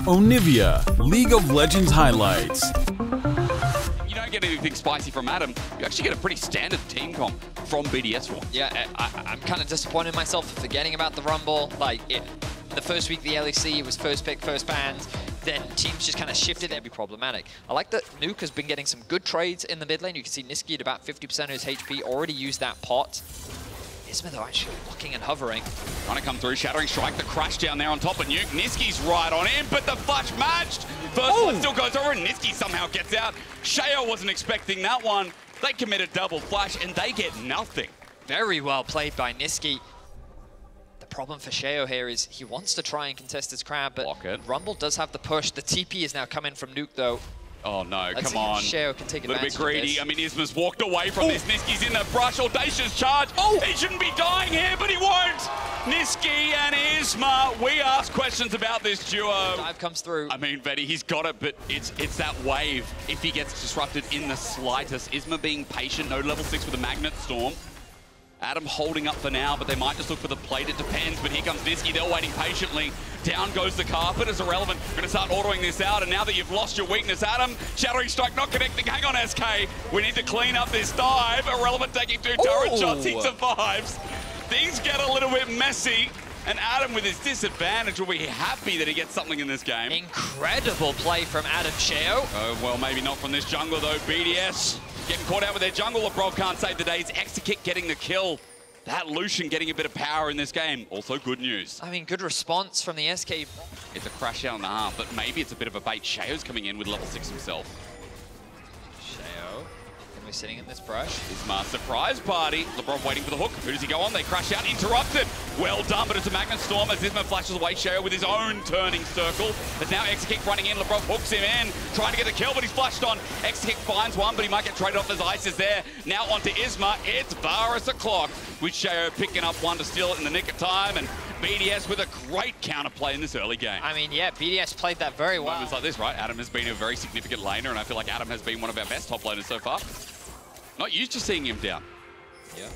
Onivia, League of Legends highlights. You don't get anything spicy from Adam. You actually get a pretty standard team comp from BDS one. Yeah, I'm kind of disappointed in myself for forgetting about the Rumble. Like, the first week of the LEC, it was first pick, first bans. Then teams just kind of shifted. That'd be problematic. I like that Nuke has been getting some good trades in the mid lane. You can see Niski at about 50% of his HP, already used that pot. Isma though actually looking and hovering. Trying to come through, Shattering Strike, the crash down there on top of Nuke. Niski's right on him, but the flash matched. First one still goes over and Niski somehow gets out. Sheo wasn't expecting that one. They commit a double flash and they get nothing. Very well played by Niski. The problem for Sheo here is he wants to try and contest his crab, but Rumble does have the push. The TP is now coming from Nuke though. Oh no, Let's come on. Sheo can take advantage a little bit greedy. I mean, Isma's walked away from this. Niski's in the brush. Audacious charge. He shouldn't be dying here, but he won't. Niski and Isma, we ask questions about this duo. Dive comes through. I mean, Vetty, he's got it, but it's that wave. If he gets disrupted in the slightest, Isma being patient, no level 6 with a Magnet Storm. Adam holding up for now, but they might just look for the plate. It depends, but here comes Niski. They're waiting patiently. Down goes the carpet. It's irrelevant. We're going to start autoing this out, and now that you've lost your weakness, Adam, Shattering Strike not connecting. Hang on, SK. We need to clean up this dive. Irrelevant taking 2 turret shots. He survives. Things get a little bit messy, and Adam, with his disadvantage, will be happy that he gets something in this game. Incredible play from Adam Sheo. Oh, well, maybe not from this jungler, though. BDS getting caught out with their jungle. Lebrov can't save the day. It's Exekick getting the kill. That Lucian getting a bit of power in this game. Also good news. I mean, good response from the SK. It's a crash out in the half, but maybe it's a bit of a bait. Sheo's coming in with level 6 himself. Sheo gonna be sitting in this brush. Isma surprise party. Lebrov waiting for the hook. Who does he go on? They crash out. Interrupted. Well done, but it's a Magnet Storm as Isma flashes away Sheo with his own turning circle. But now Exekick running in. Lebrov hooks him in, trying to get the kill, but he's flashed on. Exekick finds one, but he might get traded off as Ice is there. Now onto Isma. It's Varus o'clock, with Sheo picking up one to steal it in the nick of time, and BDS with a great counterplay in this early game. I mean, yeah, BDS played that very well. Moments like this, right? Adam has been a very significant laner, and I feel like Adam has been one of our best top laners so far. Not used to seeing him down. Yeah.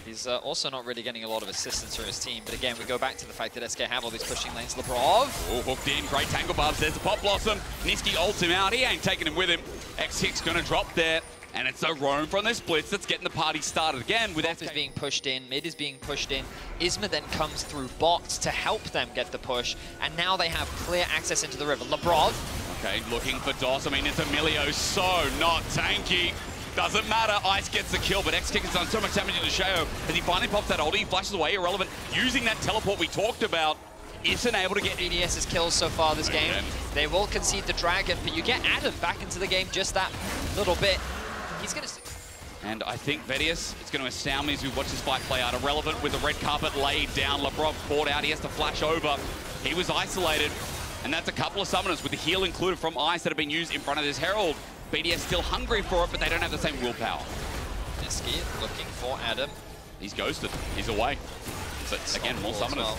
He's also not really getting a lot of assistance from his team, but again, we go back to the fact that SK have all these pushing lanes. Lebrov. Oh, hooked in, great tangle barbs. There's the Pop Blossom. Niski ults him out. He ain't taking him with him. X6 gonna drop there. And it's a roam from the splits that's getting the party started again with Top is being pushed in, mid is being pushed in. Isma then comes through bots to help them get the push, and now they have clear access into the river. Lebrov. Okay, looking for DOS. I mean, it's Emilio, so not tanky. Doesn't matter, Ice gets the kill, but X-Kick has done so much damage into Sheo as he finally pops that ulti, he flashes away, irrelevant, using that teleport we talked about. Isn't able to get BDS's kills so far this game. They will concede the dragon, but you get Adam back into the game just that little bit. He's going to... And I think Vedius, it's going to astound me as we watch this fight play out. Irrelevant with the red carpet laid down. Lebrov caught out. He has to flash over. He was isolated. And that's a couple of summoners with the heal included from Ice that have been used in front of this Herald. BDS still hungry for it, but they don't have the same willpower. Niski looking for Adam. He's ghosted. He's away. But again, more summoners. Well.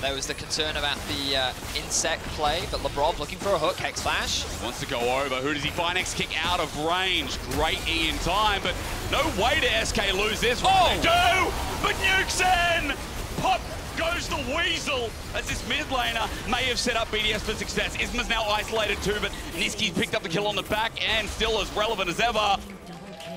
There was the concern about the insect play, but Lebrov looking for a hook, Hex Flash. Wants to go over. Who does he find? X-Kick out of range. Great E in time, but no way to SK lose this. They do! But Nuke's in! Pop goes the Weasel as this mid laner may have set up BDS for success. Isma's now isolated too, but Niski's picked up the kill on the back and still as relevant as ever.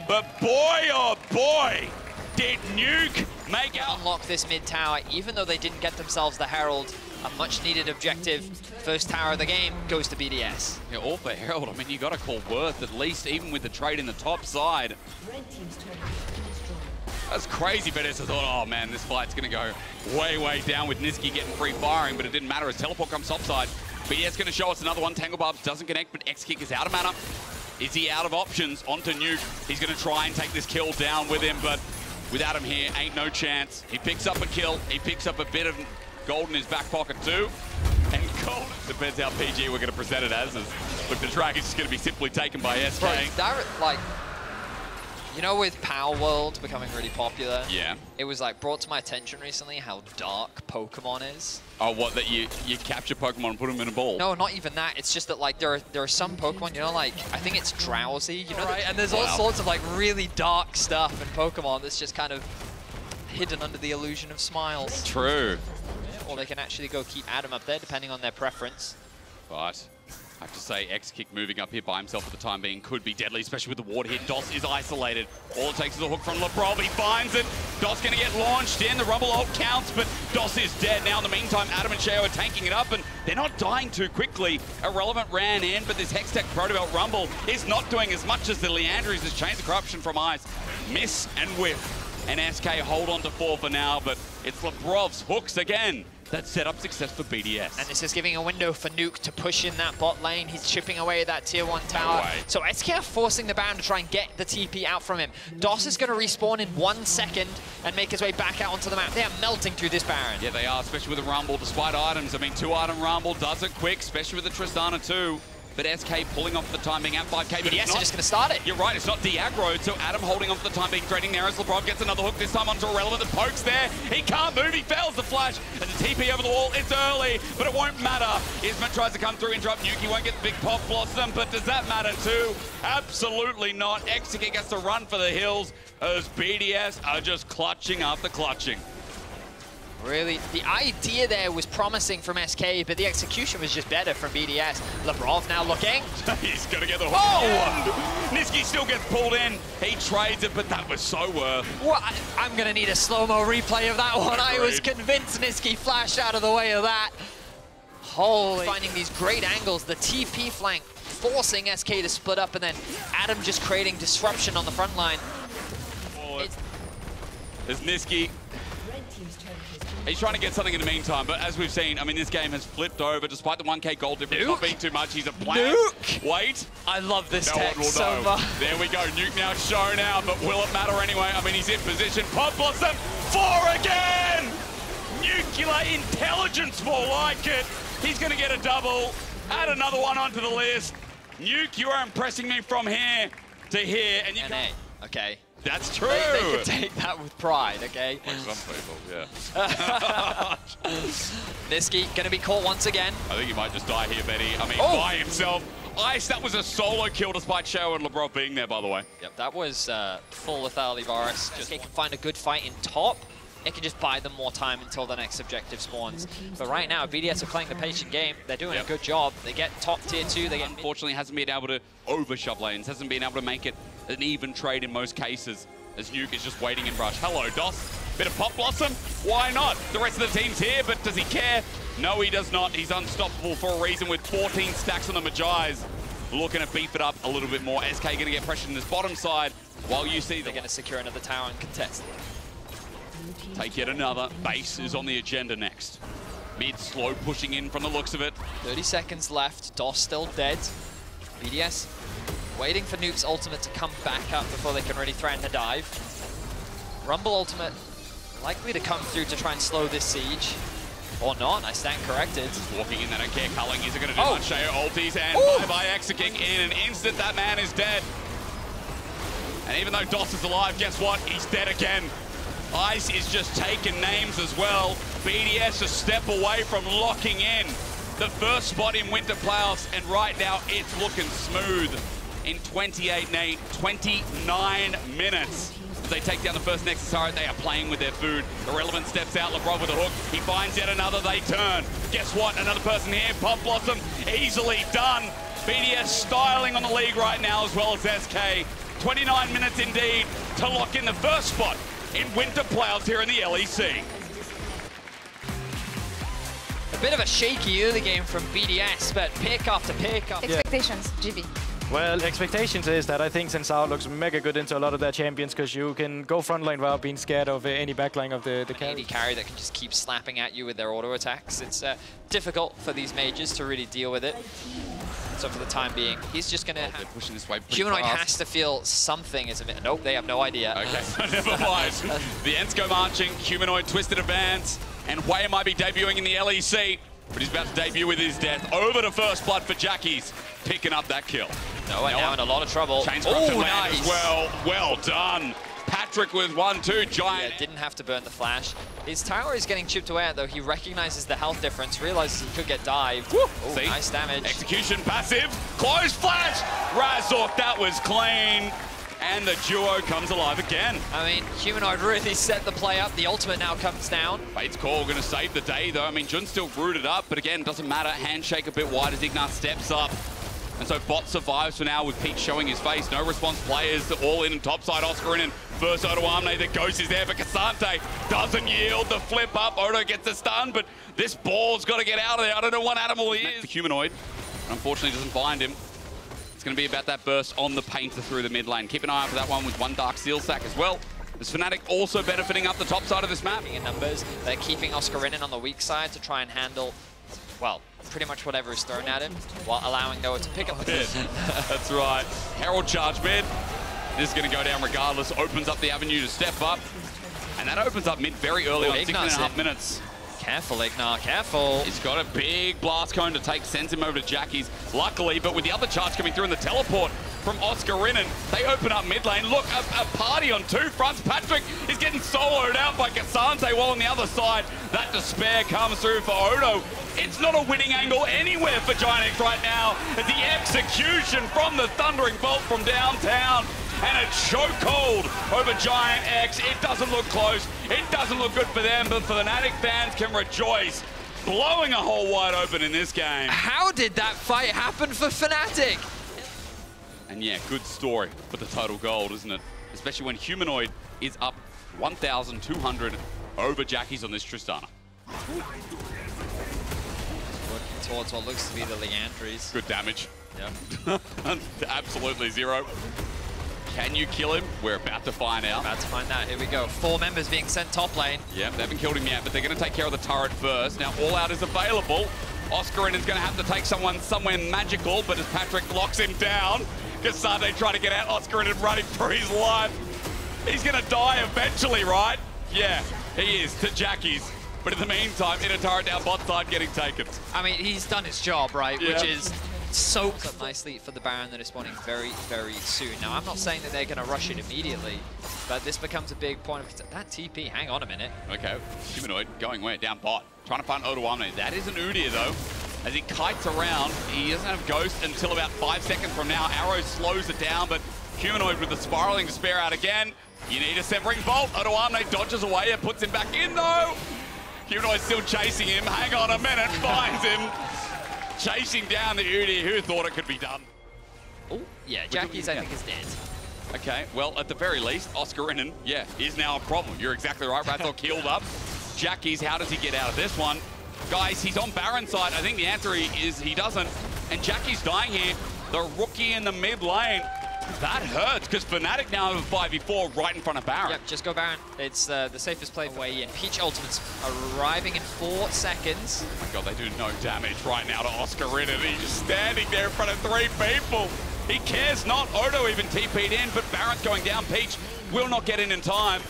But boy, oh boy, did Nuke make out. Unlock this mid tower, even though they didn't get themselves the Herald. A much needed objective. First tower of the game goes to BDS. Yeah, all for Herald. I mean, you got to call worth at least, even with the trade in the top side. That's crazy, but I thought, oh man, this fight's going to go way, way down with Niski getting free firing, but it didn't matter as teleport comes topside. BDS going to show us another one. Tangle Barbs doesn't connect, but X-Kick is out of mana. Is he out of options? Onto Nuke. He's going to try and take this kill down with him, but without him here, ain't no chance. He picks up a kill. He picks up a bit of gold in his back pocket too. And gold, depends how PG we're going to present it as. Look, the dragon's just going to be simply taken by SK. Bro, that, like, you know, with Power World becoming really popular, yeah, it was like brought to my attention recently how dark Pokemon is. Oh, what, that you capture Pokemon and put them in a ball? No, not even that. It's just that like there are some Pokemon, you know, like I think it's Drowsy, you know, right? And there's all sorts of like really dark stuff in Pokemon that's just kind of hidden under the illusion of smiles. True. or they can actually go keep Adam up there, depending on their preference. But I have to say, X-Kick moving up here by himself for the time being could be deadly, especially with the ward hit. Doss is isolated. All it takes is a hook from Lebrov. He finds it. Doss going to get launched in. The Rumble ult counts, but Doss is dead. Now, in the meantime, Adam and Sheo are tanking it up, and they're not dying too quickly. Irrelevant ran in, but this Hextech Protobelt Rumble is not doing as much as the Leandries as Chains of Corruption from Ice. Miss and whiff. And SK hold on to 4 for now, but it's Lebrov's hooks again that set up success for BDS. And this is giving a window for Nuke to push in that bot lane. He's chipping away at that tier 1 tower. So SK are forcing the Baron to try and get the TP out from him. Doss is going to respawn in 1 second and make his way back out onto the map. They are melting through this Baron. Yeah, they are, especially with the Rumble, despite items. I mean, 2-item Rumble does it quick, especially with the Tristana too. But SK pulling off the time being at 5k, but BDS are just going to start it. You're right, it's not de-aggroed, so Adam holding on for the time being, threading there as Lebrov gets another hook, this time onto Irrelevant. The poke's there, he can't move, he fails the flash, and the TP over the wall, it's early, but it won't matter. Isma tries to come through, interrupt Nuke, won't get the big pop blossom, but does that matter too? Absolutely not. X-Kick has to run for the hills, as BDS are just clutching after clutching. Really, the idea there was promising from SK, but the execution was just better from BDS. Lebrov now looking. He's going to get the hook. Oh! Niski still gets pulled in. He trades it, but that was so worth. Well, I'm going to need a slow-mo replay of that one. I was convinced Niski flashed out of the way of that. Holy. Finding these great angles, the TP flank forcing SK to split up, and then Adam just creating disruption on the front line. There's Niski. He's trying to get something in the meantime, but as we've seen, I mean, this game has flipped over despite the 1k gold difference not being too much. He's a plant. Wait. I love this no tech one will so know. much. There we go. Nuke now shown out, but will it matter anyway? I mean, he's in position. Pop Blossom 4 again! Nuclear intelligence, more like it. He's going to get a double. Add another one onto the list. Nuke, you are impressing me from here to here. And you can... Okay. That's true. They could take that with pride, okay? Like some people, yeah. Niski gonna be caught once again. I think he might just die here, Betty. I mean, by himself. Ice, that was a solo kill despite Sheo and Lebrov being there, by the way. Yep, that was full lethality, Boris. Just can find a good fight in top. It can just buy them more time until the next objective spawns. But right now, BDS are playing the patient game. They're doing a good job. They get top tier 2. They get unfortunately hasn't been able to overshove lanes. Hasn't been able to make it an even trade in most cases. As Nuke is just waiting in brush. Hello, Doss. Bit of Pop Blossom? Why not? The rest of the team's here, but does he care? No, he does not. He's unstoppable for a reason with 14 stacks on the Magi's. Looking to beef it up a little bit more. SK going to get pressure in this bottom side while you see they're going to secure another tower and contest. Take yet another. Base is on the agenda next. Mid slow pushing in from the looks of it. 30 seconds left. Doss still dead. BDS waiting for Nuke's ultimate to come back up before they can really threaten a dive. Rumble ultimate likely to come through to try and slow this siege. Or not, I stand corrected. Walking in, they don't care. Culling isn't going to do much. Sheo ulties and bye-bye X-Kick in an instant. That man is dead. And even though Doss is alive, guess what? He's dead again. Ice is just taking names as well. BDS a step away from locking in the first spot in Winter Playoffs, and right now it's looking smooth. In 29 minutes. As they take down the first Nexus turret, they are playing with their food. Irrelevant steps out, Lebrov with a hook. He finds yet another, they turn. Guess what? Another person here, Pop Blossom, easily done. BDS styling on the league right now as well as SK. 29 minutes indeed to lock in the first spot in Winter Playoffs here in the LEC. A bit of a shaky early game from BDS, but pick after pick after. Expectations, GV. Well, expectations is that I think Sensao looks mega good into a lot of their champions because you can go front line without being scared of any backline of the carry. Carry that can just keep slapping at you with their auto attacks. It's difficult for these mages to really deal with it. So for the time being, he's just gonna. They're pushing this way. Humanoid has to feel something as a minute. Nope, they have no idea. Okay, never mind. The Ents go marching. Humanoid twisted advance, and Wei might be debuting in the LEC, but he's about to debut with his death. Over to first blood for Jackies, picking up that kill. No, and now in a lot of trouble. Chains nice. As well. Well done. Patrick with 1-2, giant. Yeah, didn't have to burn the flash. His tower is getting chipped away at, though. He recognizes the health difference, realizes he could get dived. Ooh, nice damage. Execution passive. Close flash. Razork, that was clean. and the duo comes alive again. I mean, Humanoid really set the play up. The ultimate now comes down. Fate's Call going to save the day, though. I mean, Jun's still rooted up, but again, doesn't matter. Handshake a bit wide as Ignat steps up. And so Bot survives for now with Pete showing his face. No response players to all in and topside. Oscar in and first Odo Amne. The ghost is there, but Cassante doesn't yield. The flip up. Odo gets the stun, but this ball's got to get out of there. I don't know what animal he is. The Humanoid, unfortunately, doesn't find him. It's going to be about that burst on the painter through the mid lane. Keep an eye out for that one with one Dark Seal Sack as well. This Fnatic also benefiting up the top side of this map. In numbers, they're keeping Oscar in on the weak side to try and handle, well, pretty much whatever is thrown at him, while allowing Noah to pick up the kill. That's right. Herald charge mid. This is going to go down regardless. Opens up the avenue to step up. And that opens up mid very early on, 6.5 minutes. Careful, Ignat, careful. He's got a big blast cone to take, sends him over to Jackie's. Luckily, but with the other charge coming through in the teleport from Oscar Rinnan, they open up mid lane. Look, a party on two fronts. Patrick is getting soloed out by Cassante, while on the other side, that despair comes through for Odo. It's not a winning angle anywhere for Giant X right now. The execution from the Thundering Bolt from downtown. And a chokehold over Giant X. It doesn't look close. It doesn't look good for them, but Fnatic fans can rejoice. Blowing a hole wide open in this game. How did that fight happen for Fnatic? And yeah, good story for the total gold, isn't it? Especially when Humanoid is up 1,200 over Jackie's on this Tristana. Working towards what looks to be the Leandries. Good damage. Yep. Absolutely zero. Can you kill him? We're about to find out. About to find out. Here we go. 4 members being sent top lane. Yep, they haven't killed him yet, but they're going to take care of the turret first. Now, All Out is available. Oscar is going to have to take someone somewhere magical, but as Patrick locks him down, Cassante trying to get out. Oscar running for his life. He's going to die eventually, right? Yeah, he is, to Jackie's. But in the meantime, in a turret down bot side getting taken. I mean, he's done his job, right? Yeah. Which is soaked up nicely for the Baron that is spawning very, very soon. Now, I'm not saying that they're going to rush it immediately, but this becomes a big point of that TP. Hang on a minute. Okay, Humanoid going where? Down bot. Trying to find Odo Amne. That is an Udyr, though. As he kites around, he doesn't have Ghost until about 5 seconds from now. Arrow slows it down, but Humanoid with the spiraling despair out again. You need a Severing Bolt. Odo Amne dodges away and puts him back in, though. Humanoid still chasing him. Hang on a minute. Finds him. Chasing down the Udyr. Who thought it could be done? Oh, yeah, Jackie's, I think, is dead. Okay, well, at the very least, Oscar Rinnan, yeah, is now a problem. You're exactly right. Razork healed up. Jackie's, how does he get out of this one? Guys, he's on Baron's side. I think the answer is he doesn't. And Jackie's dying here. The rookie in the mid lane. That hurts, because Fnatic now have a 5v4 right in front of Baron. Yep, just go Baron. It's the safest play way in. Peach ultimates arriving in 4 seconds. Oh my god, they do no damage right now to Oscar Rinnan. He's just standing there in front of 3 people. He cares not. Odo even TP'd in, but Baron's going down. Peach will not get in time.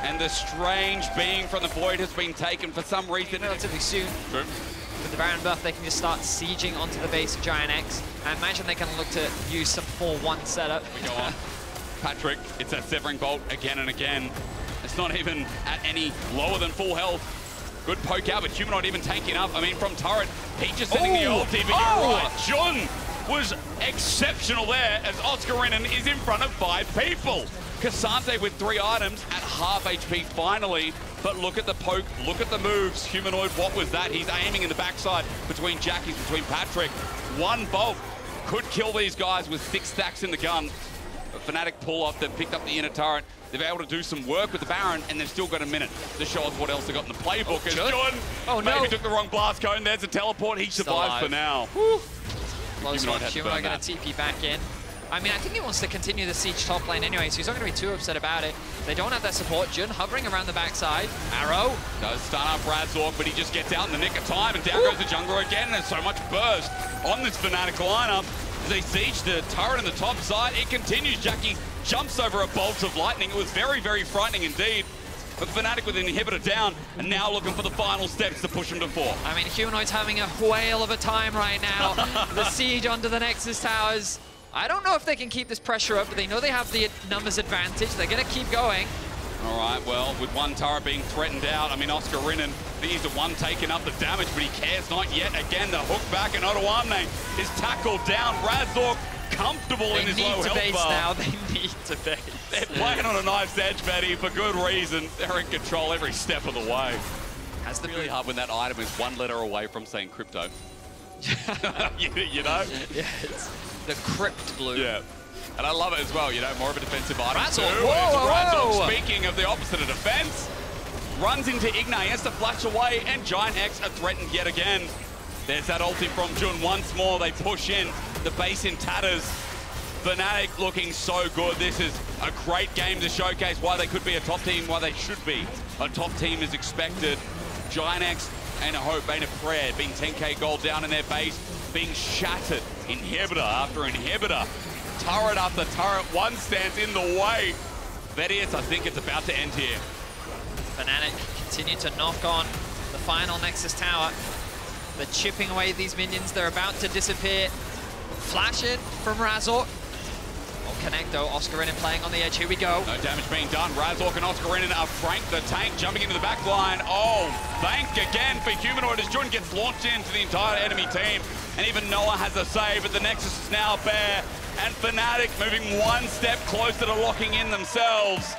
And the strange being from the Void has been taken for some reason. Relatively soon. True. With the Baron buff, they can just start sieging onto the base of Giant X. I imagine they can look to use some 4-1 setup. We go on. Patrick, it's that Severing Bolt again and again. It's not even at any lower than full health. Good poke out, but Humanoid even tanking up. I mean, from turret, Peach is sending the ulti, but you're right. Jun was exceptional there as Oscar Rinnan is in front of 5 people. Cassante with 3 items at half HP finally. But look at the poke, look at the moves. Humanoid, what was that? He's aiming in the backside between Jackie's, between Patrick. 1 bolt could kill these guys with 6 stacks in the gun. But Fnatic pull off, they've picked up the inner turret. They've been able to do some work with the Baron, and they've still got a minute to show us what else they've got in the playbook. Oh, no. Maybe took the wrong blast cone. There's a teleport. He survives for now. Close one. Humanoid going to TP back in. I mean, I think he wants to continue the siege top lane anyway, so he's not going to be too upset about it. They don't have that support. Jun hovering around the backside. Arrow does stun up Razork, but he just gets out in the nick of time, and down goes the jungler again. And there's so much burst on this Fnatic lineup. As they siege the turret on the top side, it continues. Jackie jumps over a bolt of lightning. It was very, very frightening indeed. But Fnatic with an inhibitor down, and now looking for the final steps to push him to 4. I mean, Humanoid's having a whale of a time right now. The siege onto the Nexus towers. I don't know if they can keep this pressure up, but they know they have the numbers advantage. They're going to keep going. All right, well, with 1 turret being threatened out, I mean, Oscar Rinnan, he's the one taking up the damage, but he cares not yet. Again, the hook back, and Odo Amne is tackled down. Razork comfortable in his low health bar. Now. They need to base. They're playing on a knife's edge, Betty, for good reason. They're in control every step of the way. Has the Really hard when that item is one letter away from saying crypto. you know? Yeah, it's the crypt blue. Yeah. And I love it as well, you know, more of a defensive item Razork, too. whoa, Razork, whoa. speaking of the opposite of defense, runs into Ignite, he has to flash away, and Giant X are threatened yet again. There's that ulti from Jun once more. They push in, the base in tatters. Fnatic looking so good. This is a great game to showcase why they could be a top team, why they should be a top team as expected. Giant X and a hope and a prayer being 10k gold down in their base, being shattered inhibitor after inhibitor. Turret after turret, one stands in the way. Vedius, I think it's about to end here. Fnatic continue to knock on the final Nexus tower. They're chipping away these minions. They're about to disappear. Flash in from Razork. Will connect though. Oscarinen playing on the edge. Here we go. No damage being done. Razork and Oscarinen are Frank the tank jumping into the back line. Oh, thank again for Humanoid as Jun gets launched into the entire enemy team. And even Noah has a save, but the Nexus is now bare. And Fnatic moving one step closer to locking in themselves.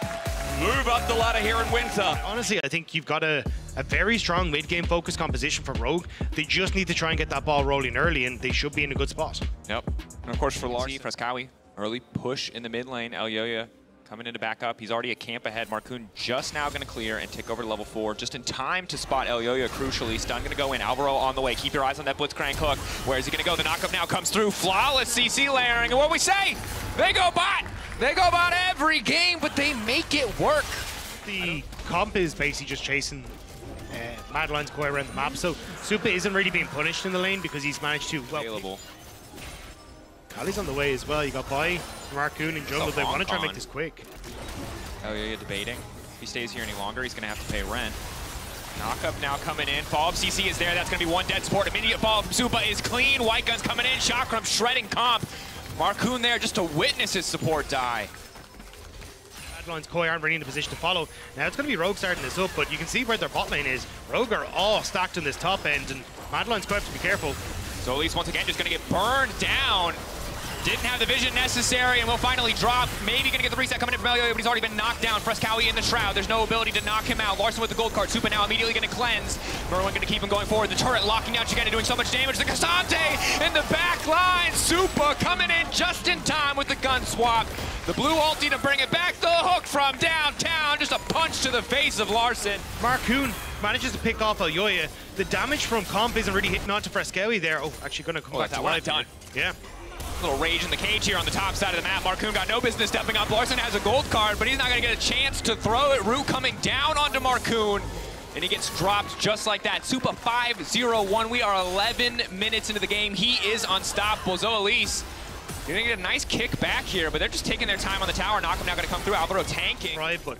Move up the ladder here in winter. Honestly, I think you've got a very strong mid-game focused composition for Rogue. They just need to try and get that ball rolling early, and they should be in a good spot. Yep. And of course for Larson, Frescawi, early push in the mid lane. Elyoya coming in to back up. He's already a camp ahead. Marcoon just now going to clear and take over to level 4. Just in time to spot Elyoya, crucially. Stun going to go in. Alvaro on the way. Keep your eyes on that Blitzcrank hook. Where is he going to go? The knockup now comes through. Flawless CC layering. And what we say? They go bot! They go bot every game, but they make it work. The comp is basically just chasing Madeline's Koi around the map, so Supa isn't really being punished in the lane because he's managed to, well, Available. Kali's on the way as well. You got Bai, Marcoon, and Jungle. They want to try and make this quick. Elyoya debating. If he stays here any longer, he's going to have to pay rent. Knockup now coming in. Fall of CC is there. That's going to be one dead support. Immediate fall from Supa is clean. White Gun's coming in. Chakram shredding comp. Marcoon there just to witness his support die. Madeline's Koi aren't really in a position to follow. Now it's going to be Rogue starting this up, but you can see where their bot lane is. Rogue are all stacked in this top end, and Madeline's Koi have to be careful. Zolis once again just going to get burned down. Didn't have the vision necessary and will finally drop. Maybe going to get the reset coming in from Elyoya, but he's already been knocked down. Frescawi in the Shroud. There's no ability to knock him out. Larson with the gold card. Supa now immediately going to cleanse. Merwin going to keep him going forward. The turret locking out Chigana, doing so much damage. The Cassante in the back line. Supa coming in just in time with the gun swap. The blue ulti to bring it back. The hook from downtown. Just a punch to the face of Larson. Marcoon manages to pick off Elyoya. The damage from comp isn't really hitting onto Frescawi there. Oh, actually going to come back to life. Done. Yeah. Little rage in the cage here on the top side of the map. Marcoon got no business stepping up. Larson has a gold card, but he's not going to get a chance to throw it. Root coming down onto Marcoon, and he gets dropped just like that. Supa 5-0-1. We are 11 minutes into the game. He is unstoppable. Zoelise, you're going to get a nice kick back here, but they're just taking their time on the tower. Knockup now going to come through. Alvaro tanking. Right, but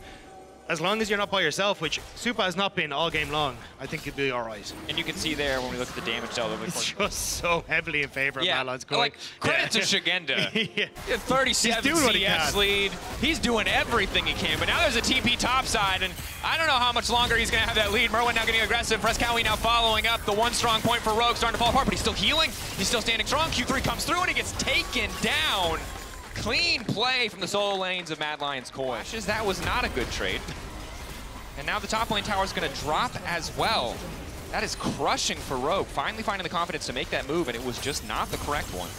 as long as you're not by yourself, which Supa has not been all game long, I think you'll be all right. And you can see there when we look at the damage dealt over. It's just so heavily in favor of Madeline's Koi. Like, credit to Shigenda. Yeah. 37 He's doing what he CS can. lead. He's doing everything he can, but now there's a TP topside, and I don't know how much longer he's going to have that lead. Merwin now getting aggressive. Frescawi now following up. The one strong point for Rogue starting to fall apart, but he's still healing. He's still standing strong. Q3 comes through, and he gets taken down. Clean play from the solo lanes of Mad Lion's Koi. That was not a good trade. And now the top lane tower is going to drop as well. That is crushing for Rogue. Finally finding the confidence to make that move, and it was just not the correct one.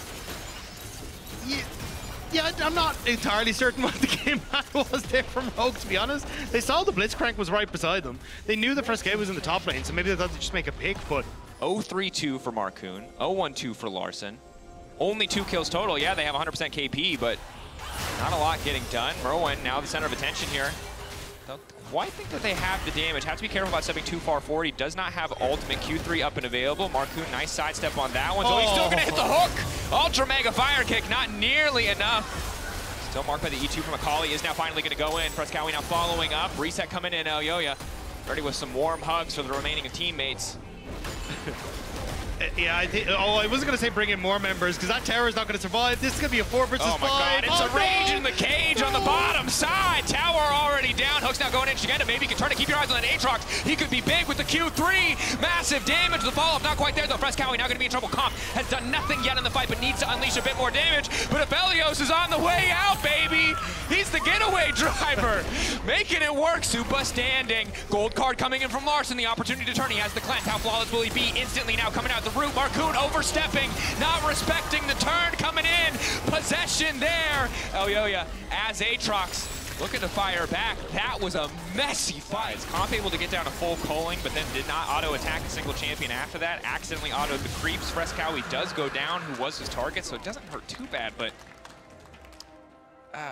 Yeah, I'm not entirely certain what the game plan was there from Rogue, to be honest. They saw the Blitzcrank was right beside them. They knew the Frescawi was in the top lane, so maybe they thought they'd just make a pick, but... 0-3-2 for Marcoon, 0-1-2 for Larson. Only 2 kills total. Yeah, they have 100% KP, but not a lot getting done. Merwin now the center of attention here. Why think that they have the damage? Have to be careful about stepping too far forward. He does not have ultimate. Q3 up and available. Marcoon, nice sidestep on that one. So he's still going to hit the hook. Ultra Mega Fire Kick, not nearly enough. Still marked by the E2 from Akali. Is now finally going to go in. Frescawi now following up. Reset coming in. Elyoya ready with some warm hugs for the remaining teammates. Yeah, I think. Oh, I wasn't going to say bring in more members because that tower is not going to survive. This is going to be a 4 versus 5. Oh my god, it's a rage in the cage on the bottom side. Tower already down. Hook's now going in. Shigenda, maybe you can try to keep your eyes on that Aatrox. He could be big with the Q3. Massive damage. The follow-up not quite there though. Fresskowy now going to be in trouble. Comp has done nothing yet in the fight, but needs to unleash a bit more damage. But Aphelios is on the way out, baby. He's the getaway driver. Making it work. Supa standing. Gold card coming in from Larssen. The opportunity to turn. He has the cleanse. How flawless will he be? Instantly now coming out the root. Marcoon overstepping, not respecting the turn, coming in. Possession there. Elyoya as Aatrox looking to fire back. That was a messy fight. Comp able to get down a full culling, but then did not auto-attack a single champion after that. Accidentally autoed the creeps. Fresskowy does go down, who was his target, so it doesn't hurt too bad, but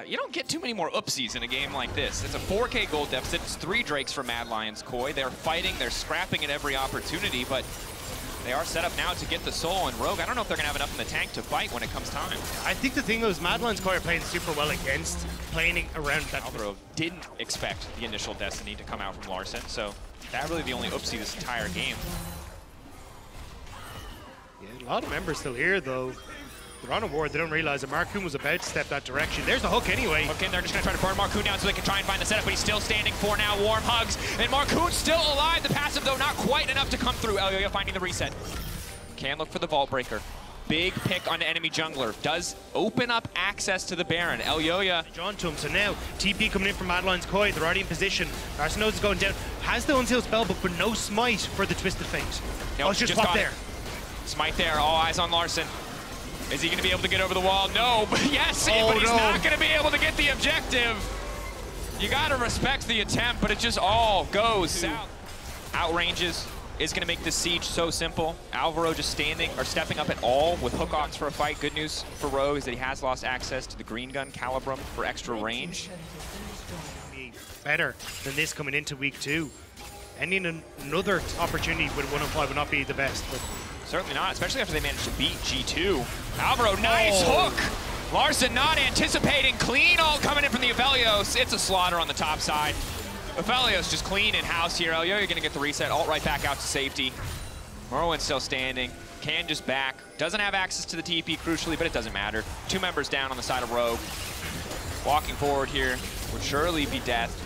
you don't get too many more oopsies in a game like this. It's a 4K gold deficit. It's 3 Drakes for Mad Lions Koi. They're fighting, they're scrapping at every opportunity, but they are set up now to get the soul, and Rogue, I don't know if they're going to have enough in the tank to fight when it comes time. I think the thing was Mad Lions Koi are playing super well against playing around that. Alvaro didn't expect the initial Destiny to come out from Larssen, so that really the only oopsie this entire game. Yeah, a lot of members still here, though. They're on a ward. They don't realize that Marcoon was about to step that direction. There's the hook anyway. Okay, they're just going to try to burn Marcoon down so they can try and find the setup, but he's still standing for now. Warm hugs, and Marcoon's still alive. The passive, though, not quite enough to come through. Elyoya finding the reset. Can look for the Vault Breaker. Big pick on the enemy jungler. Does open up access to the Baron. Elyoya. Drawn to him, so now TP coming in from Mad Lions Koi. They're already in position. Larssen knows is going down. Has the Unsealed Spellbook, but no smite for the Twisted Fate. No, it's just there. Smite there. All eyes on Larssen. Is he going to be able to get over the wall? No, but yes, but he's not going to be able to get the objective. You got to respect the attempt, but it just all goes south. Outranges is going to make this siege so simple. Alvaro just standing or stepping up at all with hook offs for a fight. Good news for Rogue is that he has lost access to the green gun Calibrum for extra range. Better than this coming into week 2. Ending another opportunity with 105 would not be the best, but certainly not, especially after they managed to beat G2. Alvaro, nice hook! Larssen not anticipating. Clean ult coming in from the Aphelios. It's a slaughter on the top side. Aphelios just clean in-house here. Elyoya going to get the reset. Ult right back out to safety. Merwin's still standing. Can just back. Doesn't have access to the TP, crucially, but it doesn't matter. 2 members down on the side of Rogue. Walking forward here would surely be death.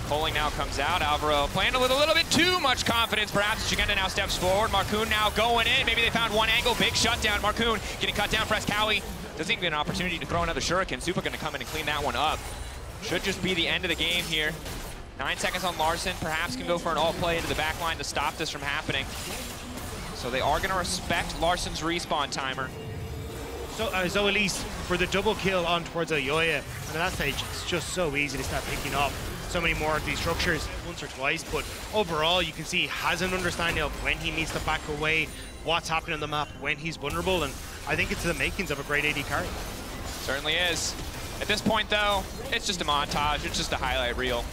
Culling now comes out. Alvaro playing with a little bit too much confidence. Perhaps Shigenda now steps forward. Marcoon now going in. Maybe they found one angle. Big shutdown. Marcoon getting cut down. Fresskowy doesn't even get an opportunity to throw another shuriken. Supa going to come in and clean that one up. Should just be the end of the game here. 9 seconds on Larssen. Perhaps can go for an ult play into the back line to stop this from happening. So they are going to respect Larssen's respawn timer. So Elise for the double kill on towards Elyoya. And at that stage, it's just so easy to start picking up so many more of these structures once or twice, but overall you can see he has an understanding of when he needs to back away, what's happening on the map, when he's vulnerable, and I think it's the makings of a great AD carry. Certainly is. At this point though, it's just a montage, it's just a highlight reel.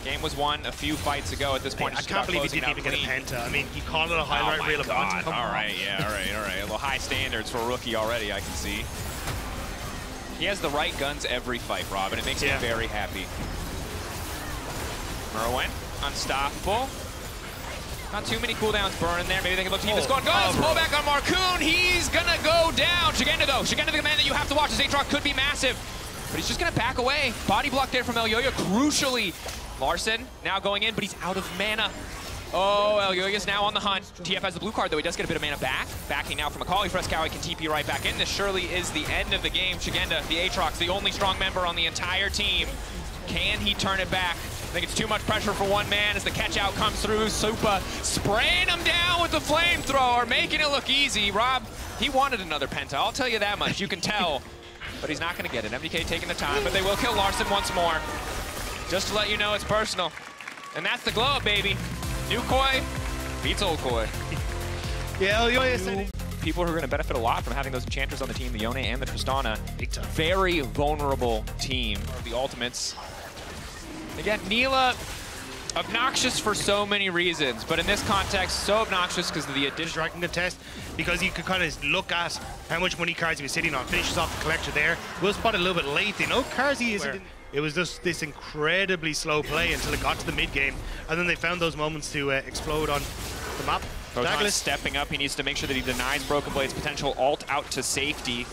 Game was won a few fights ago. At this point, I can't believe he didn't even get a penta. I mean, he called it a highlight reel. God. All right, all right. A little high standards for a rookie already, I can see. He has the right guns every fight, Rob, and it makes me very happy. Merwin, unstoppable. Not too many cooldowns burning there. Maybe they can look to keep this going. Guns, pull back on Marcoon. He's gonna go down. Shigenda though. Shigenda, the man that you have to watch. His Aatrox could be massive, but he's just gonna back away. Body block there from Elyoya, crucially. Larssen now going in, but he's out of mana. Oh, Elyoya's now on the hunt. TF has the blue card though. He does get a bit of mana back. Backing now from Akali. Fresskowy can TP right back in. This surely is the end of the game. Shigenda, the Aatrox, the only strong member on the entire team. Can he turn it back? I think it's too much pressure for one man as the catch out comes through. Supa spraying him down with the flamethrower, making it look easy. Rob, he wanted another penta. I'll tell you that much. You can tell, but he's not going to get it. MDK taking the time, but they will kill Larssen once more. Just to let you know, it's personal. And that's the glow up, baby. New Koi beats old Koi. Yeah, Elyoya said it. People who are going to benefit a lot from having those enchanters on the team, the Yone and the Tristana. Very vulnerable team of the ultimates. Again, Neela, obnoxious for so many reasons, but in this context, so obnoxious because of the addition. Striking contest, because you could kind of look at how much money Carzzy was sitting on. Finishes off the collector there. We'll spot it a little bit late. They know Carzzy isn't. It was just this incredibly slow play until it got to the mid game, and then they found those moments to explode on the map. Photon stepping up. He needs to make sure that he denies Broken Blade's potential ult out to safety.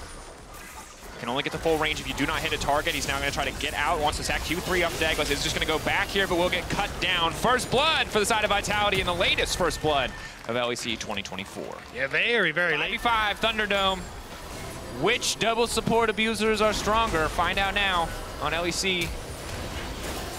Can only get to full range if you do not hit a target. He's now going to try to get out. Wants to sack Q3 up. Douglas is just going to go back here, but will get cut down. First blood for the side of Vitality in the latest first blood of LEC 2024. Yeah, very, very late. 95 Thunderdome. Which double support abusers are stronger? Find out now on LEC.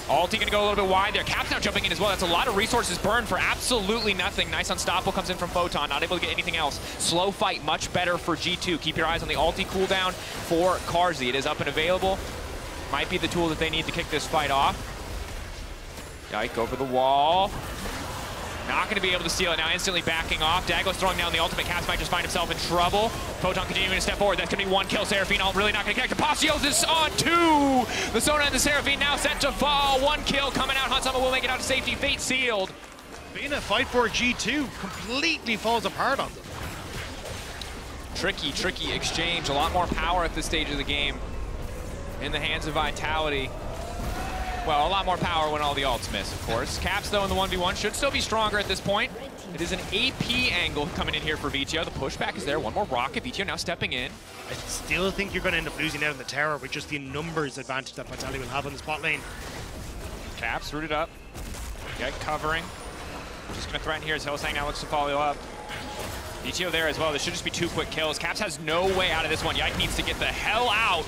Alti going to go a little bit wide there. Cap's now jumping in as well. That's a lot of resources burned for absolutely nothing. Nice unstoppable comes in from Photon. Not able to get anything else. Slow fight, much better for G2. Keep your eyes on the Alti cooldown for Carzzy. It is up and available. Might be the tool that they need to kick this fight off. Yike over the wall. Not going to be able to steal it now, instantly backing off. Douglas throwing down the ultimate. Caps might just find himself in trouble. Photon continuing to step forward. That's going to be one kill. Seraphine really not going to connect. Pasios is on two. The Sona and the Seraphine now set to fall. One kill coming out. Hansama will make it out to safety. Fate sealed. Being a fight for G2 completely falls apart on them. Tricky, tricky exchange. A lot more power at this stage of the game in the hands of Vitality. Well, a lot more power when all the ults miss, of course. Caps, though, in the 1v1 should still be stronger at this point. It is an AP angle coming in here for Vitio. The pushback is there. One more rocket. Vitio now stepping in. I still think you're going to end up losing out in the tower with just the numbers advantage that Vitality will have on the spot lane. Caps rooted up. Okay, covering. Just going to threaten here as Hillsang now looks to follow up. Vitio there as well. This should just be 2 quick kills. Caps has no way out of this one. Yike needs to get the hell out.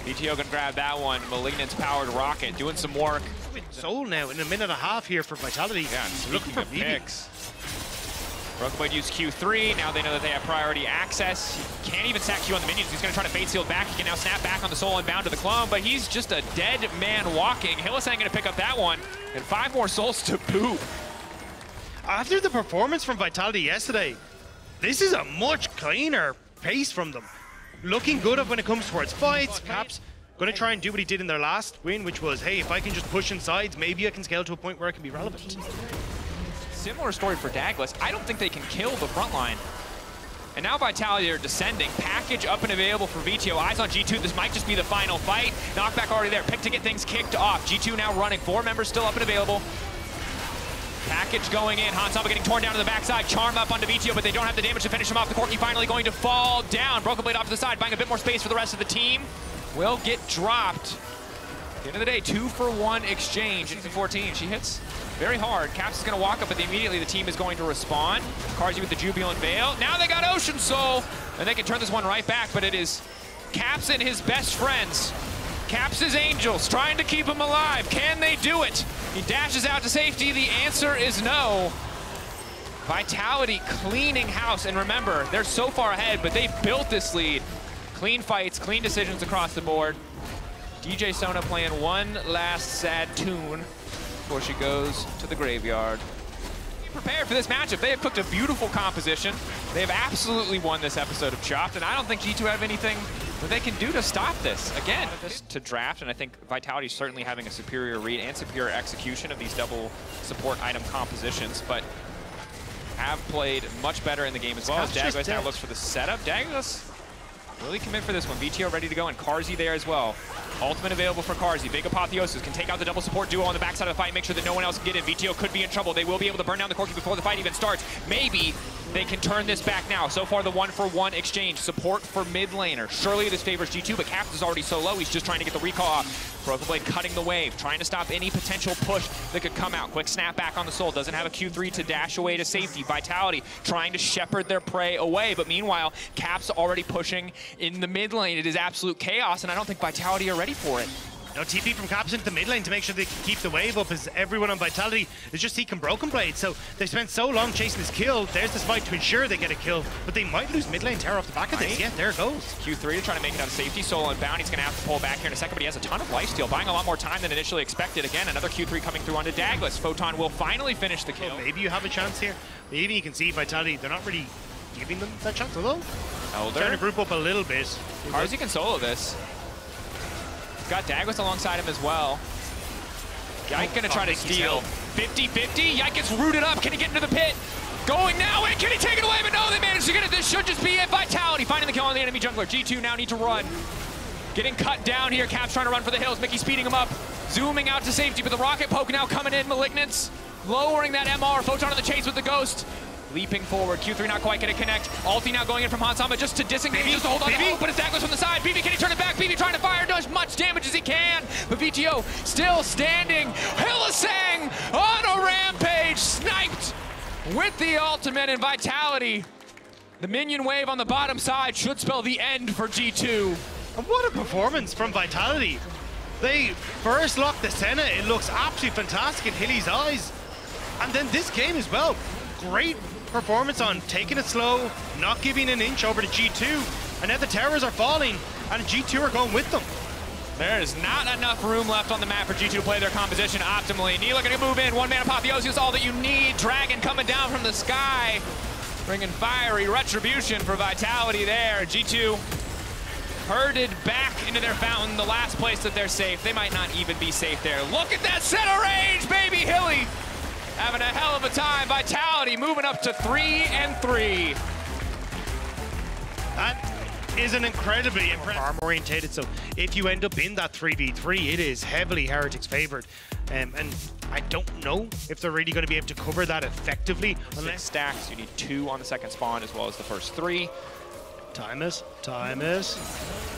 Vitio gonna grab that one. Malignant's powered rocket doing some work. Soul now in a minute and a half here for Vitality. Yeah, looking for picks. Broken Blade used Q3. Now they know that they have priority access. He can't even sack Q on the minions. He's gonna try to fade seal back. He can now snap back on the soul and bound to the clone, but he's just a dead man walking. Hillsang gonna pick up that one, and 5 more souls to boot. After the performance from Vitality yesterday, this is a much cleaner pace from them. Looking good up when it comes towards fights. Caps going to try and do what he did in their last win, which was, hey, if I can just push inside, maybe I can scale to a point where I can be relevant. Similar story for Douglas. I don't think they can kill the front line. And now Vitality are descending. Package up and available for Vitio. Eyes on G2. This might just be the final fight. Knockback already there. Pick to get things kicked off. G2 now running. 4 members still up and available. Package going in. Hansama getting torn down to the backside. Charm up onto Vitio, but they don't have the damage to finish him off. The Corki finally going to fall down. Broken Blade off to the side, buying a bit more space for the rest of the team. Will get dropped. At the end of the day, 2-for-1 exchange. Into 14. She hits very hard. Caps is going to walk up, but immediately the team is going to respond. Carzzy with the Jubilant Veil. Now they got Ocean Soul, and they can turn this one right back, but it is Caps and his best friends. Caps' Angels trying to keep him alive. Can they do it? He dashes out to safety. The answer is no. Vitality cleaning house. And remember, they're so far ahead, but they've built this lead. Clean fights, clean decisions across the board. DJ Sona playing one last sad tune before she goes to the graveyard. Be prepared for this matchup. They have cooked a beautiful composition. They have absolutely won this episode of Chopped, and I don't think G2 have anything that they can do to stop this. Again, to draft, and I think Vitality is certainly having a superior read and superior execution of these double support item compositions, but have played much better in the game as well. As Douglas now looks for the setup. Douglas really commit for this one. VTO ready to go, and Carzzy there as well. Ultimate available for Carzzy. Big Apotheosis can take out the double support duo on the backside of the fight, make sure that no one else can get in. VTO could be in trouble. They will be able to burn down the Corki before the fight even starts. Maybe they can turn this back now. So far, the 1-for-1 exchange. Support for mid laner. Surely this favors G2, but Caps is already so low. He's just trying to get the recall off. Broken Blade cutting the wave, trying to stop any potential push that could come out. Quick snap back on the soul. Doesn't have a Q3 to dash away to safety. Vitality trying to shepherd their prey away, but meanwhile, Caps already pushing in the mid lane. It is absolute chaos, and I don't think Vitality are ready for it. No TP from Caps into the mid lane to make sure they can keep the wave up, as everyone on Vitality is just seeking Broken Blade. So they've spent so long chasing this kill. There's this fight to ensure they get a kill, but they might lose mid lane tower off the back of this. Yeah, there it goes. Q3 trying to make it out of safety. Soul and Bounty's going to have to pull back here in a second, but he has a ton of lifesteal, buying a lot more time than initially expected. Again, another Q3 coming through onto Douglas. Photon will finally finish the kill. Well, maybe you have a chance here. Maybe you can see Vitality, they're not really giving them that chance, although trying to group up a little bit. Carzzy can solo this. Got Douglas alongside him as well. Yike gonna try to steal. 50-50, Yike gets rooted up. Can he get into the pit? Going now, and can he take it away? But no, they managed to get it. This should just be it. Vitality finding the kill on the enemy jungler. G2 now need to run. Getting cut down here. Caps trying to run for the hills. Mickey speeding him up. Zooming out to safety, but the rocket poke now coming in. Malignance lowering that MR. Photon on the chase with the Ghost. Leaping forward, Q3 not quite going to connect. Ulti now going in from Hansama just to disengage, just to hold on to hope, but his daggers from the side. BB, can he turn it back? BB trying to fire, does as much damage as he can. But VTO still standing. Hillisang on a rampage, sniped with the ultimate and Vitality. The minion wave on the bottom side should spell the end for G2. And what a performance from Vitality. They first locked the Senna. It looks absolutely fantastic in Hilly's eyes. And then this game as well. Great performance on taking it slow, not giving an inch over to G2. And now the towers are falling, and G2 are going with them. There is not enough room left on the map for G2 to play their composition optimally. Neela gonna move in, one-man apotheosis, all that you need. Dragon coming down from the sky, bringing fiery retribution for Vitality there. G2 herded back into their fountain, the last place that they're safe. They might not even be safe there. Look at that center range, baby Hilly! Having a hell of a time. Vitality moving up to 3-3. That is an incredibly farm orientated. So if you end up in that 3v3, it is heavily Heretics favored. And I don't know if they're really going to be able to cover that effectively. Unless stacks, you need 2 on the second spawn as well as the first 3. Time is.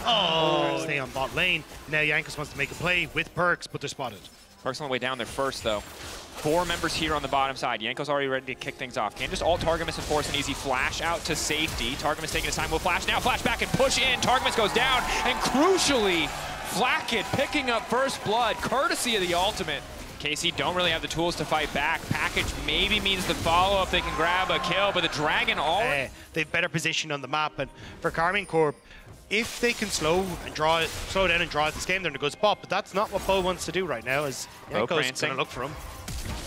Oh, stay on bot lane. Now Jankos wants to make a play with Perks, but they're spotted. Perks on the way down there first, though. 4 members here on the bottom side. Yanko's already ready to kick things off. Can just ult Targamas and force an easy flash out to safety. Targamas taking his time. Will flash now. Flash back and push in. Targamas goes down. And crucially, Flakked picking up first blood, courtesy of the ultimate. KC don't really have the tools to fight back. Package maybe means the follow-up. They can grab a kill, but the Dragon already... they've better position on the map. And for Karmine Corp, if they can slow down and draw out this game, they're in a good spot. But that's not what Bo wants to do right now, as Yanko's going to look for him.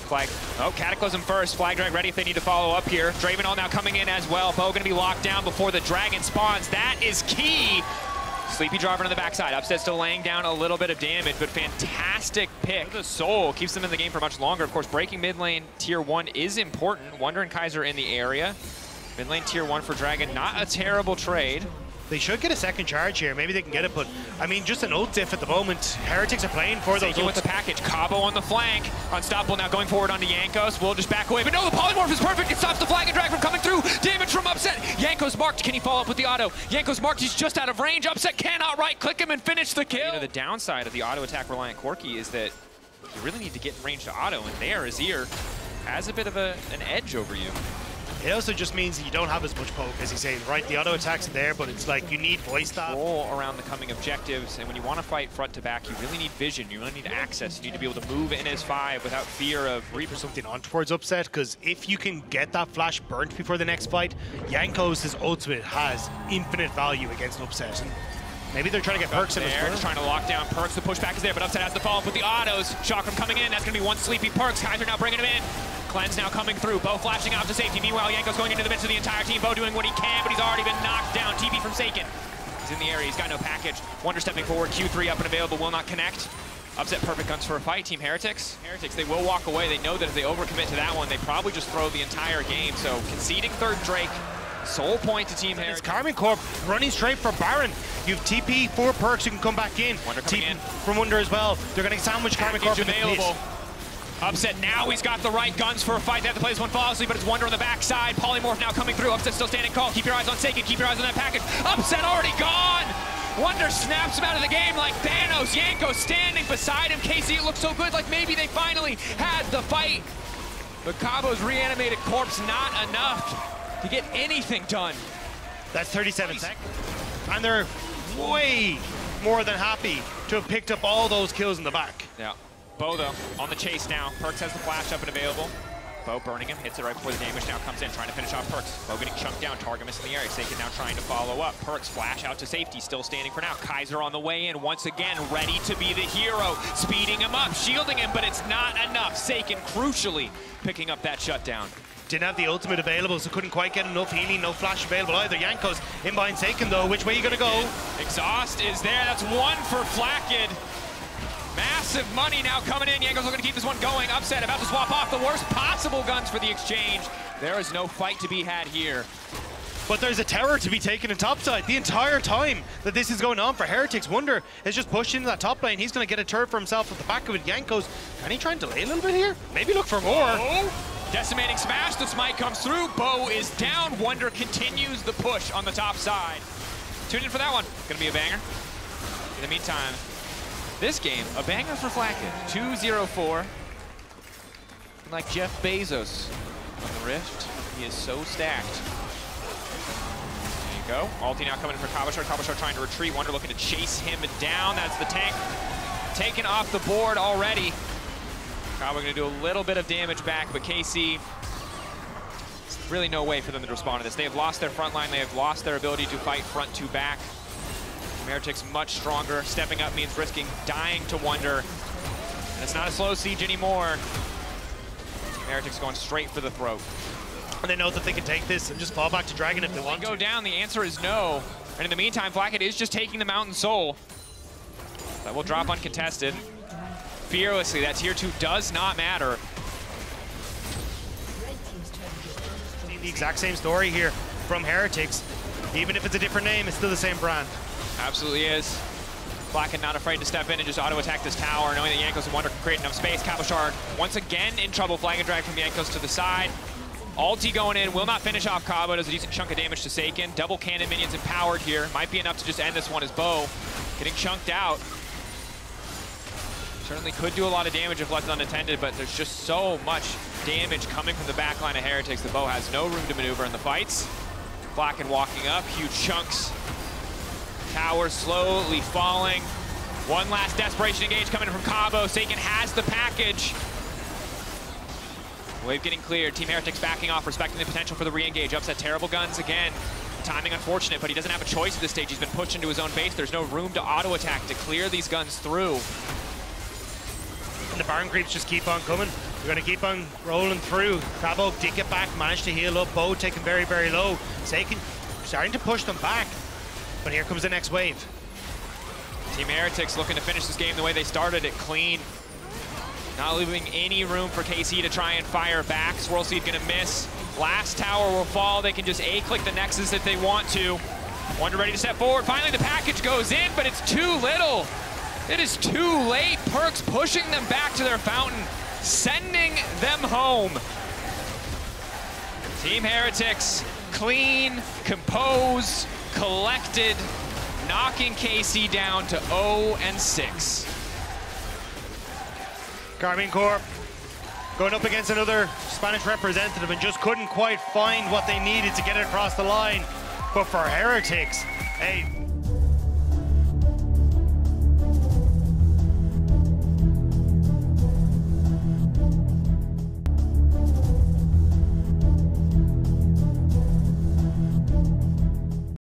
Flag. Oh, Cataclysm first. Flag drag ready if they need to follow up here. Dravenall now coming in as well. Bo going to be locked down before the Dragon spawns. That is key. Sleepy driver on the backside. Upset still laying down a little bit of damage, but fantastic pick. The Soul keeps them in the game for much longer. Of course, breaking mid lane tier 1 is important. Wonder and Kaiser in the area. Mid lane tier 1 for Dragon. Not a terrible trade. They should get a second charge here. Maybe they can get it, but I mean, just an ult diff at the moment. Heretics are playing for those ults. With the package. Cabo on the flank. Unstoppable now going forward onto Jankos. We'll just back away, but no, the polymorph is perfect. It stops the flag and drag from coming through. Damage from Upset. Jankos marked. Can he follow up with the auto? Jankos marked. He's just out of range. Upset cannot right-click him and finish the kill. You know, the downside of the auto attack reliant Corki is that you really need to get in range to auto, and there, Azir has a bit of an edge over you. It also just means that you don't have as much poke, as he's saying, right? The auto attacks are there, but it's like you need voice staff. Roll around the coming objectives, and when you want to fight front to back, you really need vision. You really need access. You need to be able to move in as 5 without fear of Reaper something on towards Upset, because if you can get that flash burnt before the next fight, Jankos' ultimate has infinite value against Upset. And maybe they're trying to get Perks in there. Just trying to lock down Perks. The pushback is there, but Upset has the follow-up with the autos. Chakram coming in. That's going to be one sleepy Perks. Kaiser now bringing him in. Cleanse now coming through. Bo flashing out to safety. Meanwhile, Yanko's going into the midst of the entire team. Bo doing what he can, but he's already been knocked down. TP from Seiken. He's in the area. He's got no package. Wonder stepping forward. Q3 up and available. Will not connect. Upset perfect guns for a fight. Team Heretics. They will walk away. They know that if they overcommit to that one, they probably just throw the entire game. So conceding third Drake. Sole point to Team Heretics. It's Karmine Corp running straight for Baron. You have TP, 4 Perks, you can come back in. Wonder coming in. From Wonder as well. They're going to sandwich Karmine Corp available. Upset now, he's got the right guns for a fight. They have to play this one flawlessly, but it's Wonder on the backside. Polymorph now coming through. Upset still standing tall. Keep your eyes on Seiken. Keep your eyes on that package. Upset already gone. Wonder snaps him out of the game like Thanos. Yanko standing beside him. KC, it looks so good, like maybe they finally had the fight. But Cabo's reanimated corpse, not enough to get anything done. That's 37 seconds. And they're way more than happy to have picked up all those kills in the back. Yeah. Bo, though, on the chase now. Perks has the flash up and available. Bo burning him, hits it right before the damage now comes in, trying to finish off Perks. Bo getting chunked down, Targamas in the area. Seiken now trying to follow up. Perks flash out to safety, still standing for now. Kaiser on the way in, once again, ready to be the hero. Speeding him up, shielding him, but it's not enough. Seiken crucially picking up that shutdown. Didn't have the ultimate available, so couldn't quite get enough healing, no flash available either. Jankos in behind Seiken, though. Which way are you going to go? Exhaust is there. That's one for Flakked. Massive money now coming in. Yanko's looking to keep this one going. Upset, about to swap off the worst possible guns for the exchange. There is no fight to be had here. but there's a tower to be taken in topside. The entire time that this is going on for Heretics, Wunder is just pushed into that top lane. He's going to get a turret for himself at the back of it. Jankos, can he try and delay a little bit here? Maybe look for more. Oh. Decimating smash, the smite comes through, Bo is down, Wunder continues the push on the top side. Tune in for that one, gonna be a banger. In the meantime, this game, a banger for Flacken, 2-0-4. Like Jeff Bezos on the Rift, he is so stacked. There you go, ulti now coming in for Kabashar. Kabashar trying to retreat, Wunder looking to chase him down. That's the tank taken off the board already. Kaba gonna do a little bit of damage back, but KC, there's really no way for them to respond to this. They have lost their front line, they have lost their ability to fight front to back. Heretics much stronger. Stepping up means risking dying to Wunder. And it's not a slow siege anymore. Heretics going straight for the throat. And they know that they can take this and just fall back to Dragon if they want to. Go down, the answer is no. And in the meantime, Flacket is just taking the Mountain Soul. That will drop uncontested. Fearlessly, that tier 2 does not matter. The exact same story here from Heretics. Even if it's a different name, it's still the same brand. Absolutely is. Flacken not afraid to step in and just auto-attack this tower, knowing that Jankos and Wunder can create enough space. Kabashar once again in trouble, flag and drag from Jankos to the side. Ulti going in, will not finish off Kaba, does a decent chunk of damage to Seiken. Double cannon minions empowered here. Might be enough to just end this one as Bo getting chunked out. Certainly could do a lot of damage if left unattended, but there's just so much damage coming from the back line of Heretics. The Bo has no room to maneuver in the fights. Flacken walking up, huge chunks. Tower slowly falling. One last desperation engage coming from Cabo. Seiken has the package. Wave getting cleared. Team Heretics backing off, respecting the potential for the re-engage. Upset terrible guns again. Timing unfortunate, but he doesn't have a choice at this stage. He's been pushed into his own base. There's no room to auto-attack to clear these guns through. And the Baron creeps just keep on coming. We're going to keep on rolling through. Cabo did get back, managed to heal up. Bo taken very, very low. Seiken starting to push them back. But here comes the next wave. Team Heretics looking to finish this game the way they started it, clean. Not leaving any room for KC to try and fire back. Swirl Seed gonna miss. Last tower will fall. They can just A-click the Nexus if they want to. Wunder ready to step forward. Finally the package goes in, but it's too little. It is too late. Perks pushing them back to their fountain, sending them home. Team Heretics, clean, composed, collected, knocking KC down to 0-6. Carmine Corp going up against another Spanish representative and just couldn't quite find what they needed to get it across the line. But for Heretics, hey,